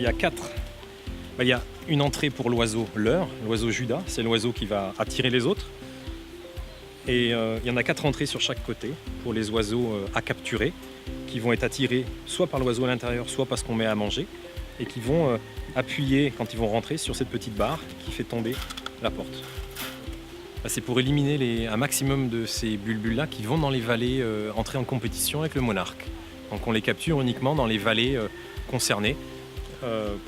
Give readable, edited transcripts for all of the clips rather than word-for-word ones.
il y a il y a une entrée pour l'oiseau leurre, l'oiseau Judas, c'est l'oiseau qui va attirer les autres. Et il y en a 4 entrées sur chaque côté pour les oiseaux à capturer, qui vont être attirés soit par l'oiseau à l'intérieur, soit parce qu'on met à manger, et qui vont appuyer quand ils vont rentrer sur cette petite barre qui fait tomber la porte. C'est pour éliminer un maximum de ces bulbules-là qui vont dans les vallées entrer en compétition avec le monarque. Donc on les capture uniquement dans les vallées concernées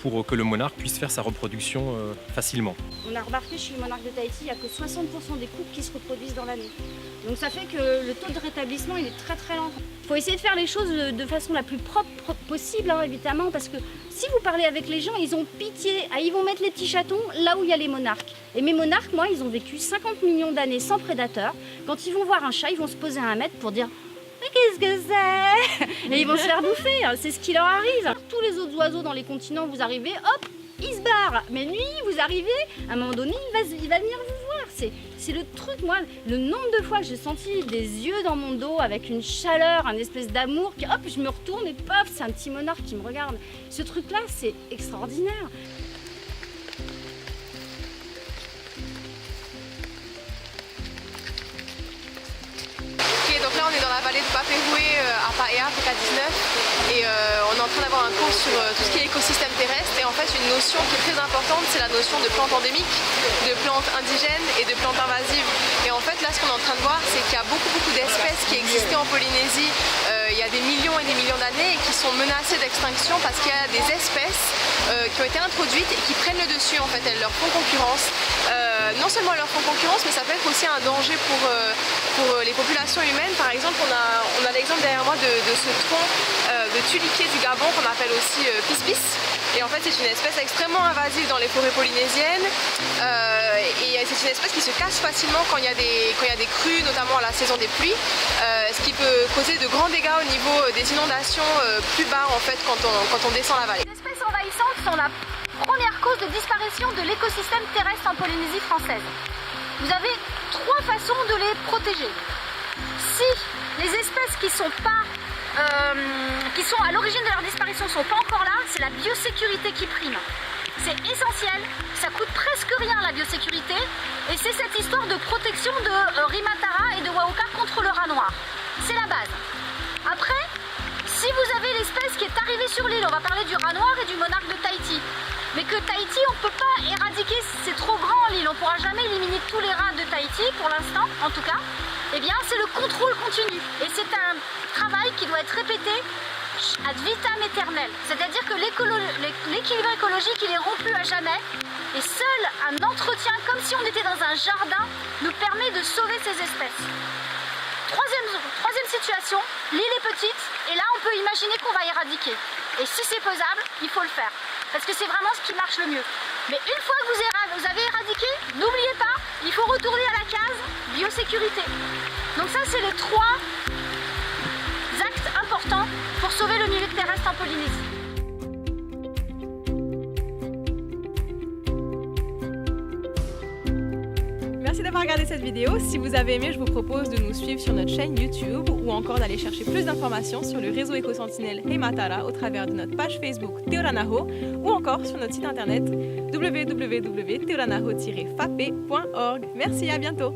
pour que le monarque puisse faire sa reproduction facilement. On a remarqué chez le monarque de Tahiti, il n'y a que 60% des couples qui se reproduisent dans l'année. Donc ça fait que le taux de rétablissement il est très très lent. Il faut essayer de faire les choses de façon la plus propre possible, hein, évidemment, parce que si vous parlez avec les gens, ils ont pitié. Ah, ils vont mettre les petits chatons là où il y a les monarques. Et mes monarques, moi, ils ont vécu 50 millions d'années sans prédateurs. Quand ils vont voir un chat, ils vont se poser à 1 mètre pour dire « Mais qu'est-ce que c'est ?» Et ils vont se faire bouffer, hein, c'est ce qui leur arrive. Tous les autres oiseaux dans les continents, vous arrivez, hop, ils se barrent. Mais lui, vous arrivez, à un moment donné, il va venir vous voir. C'est le truc, moi, le nombre de fois que j'ai senti des yeux dans mon dos avec une chaleur, un espèce d'amour, hop, je me retourne et paf, c'est un petit monarque qui me regarde. Ce truc-là, c'est extraordinaire. Donc là on est dans la vallée de Papéroué à Paea, Africa 19 et on est en train d'avoir un cours sur tout ce qui est écosystème terrestre et en fait une notion qui est très importante c'est la notion de plantes endémiques, de plantes indigènes et de plantes invasives et en fait là ce qu'on est en train de voir c'est qu'il y a beaucoup d'espèces qui existaient en Polynésie il y a des millions et des millions d'années et qui sont menacées d'extinction parce qu'il y a des espèces qui ont été introduites et qui prennent le dessus en fait, elles leur font concurrence. Non seulement elles leur font concurrence mais ça peut être aussi un danger pour les populations humaines. Par exemple on a l'exemple derrière moi de ce tronc de tulipier du Gabon qu'on appelle aussi pispis et en fait c'est une espèce extrêmement invasive dans les forêts polynésiennes et c'est une espèce qui se cache facilement quand il y a des crues, notamment à la saison des pluies, ce qui peut causer de grands dégâts au niveau des inondations plus bas en fait quand on descend la vallée. Les espèces envahissantes sont la première cause de disparition de l'écosystème terrestre en Polynésie française. Vous avez 3 façons de les protéger. Si les espèces qui sont à l'origine de leur disparition ne sont pas encore là, c'est la biosécurité qui prime. C'est essentiel, ça coûte presque rien la biosécurité et c'est cette histoire de protection de Rimatara et de Wauka contre le rat noir. C'est la base. Après, si vous avez l'espèce qui est arrivée sur l'île, on va parler du rat noir et du monarque de Tahiti. Mais que Tahiti, on ne peut pas éradiquer, c'est trop grand l'île, on ne pourra jamais éliminer tous les rats de Tahiti, pour l'instant en tout cas. Eh bien c'est le contrôle continu et c'est un travail qui doit être répété ad vitam aeternel. C'est-à-dire que l'équilibre écologique il est rompu à jamais et seul un entretien comme si on était dans un jardin nous permet de sauver ces espèces. Troisième situation, l'île est petite et là on peut imaginer qu'on va éradiquer. Et si c'est faisable, il faut le faire. Parce que c'est vraiment ce qui marche le mieux. Mais une fois que vous avez éradiqué, n'oubliez pas, il faut retourner à la case biosécurité. Donc ça c'est les 3 actes importants pour sauver le milieu terrestre en Polynésie. Merci d'avoir regardé cette vidéo. Si vous avez aimé, je vous propose de nous suivre sur notre chaîne YouTube ou encore d'aller chercher plus d'informations sur le réseau Éco-Sentinelle Heimatara au travers de notre page Facebook Teoranaho ou encore sur notre site internet www.teoranaho-fape.org. Merci, à bientôt.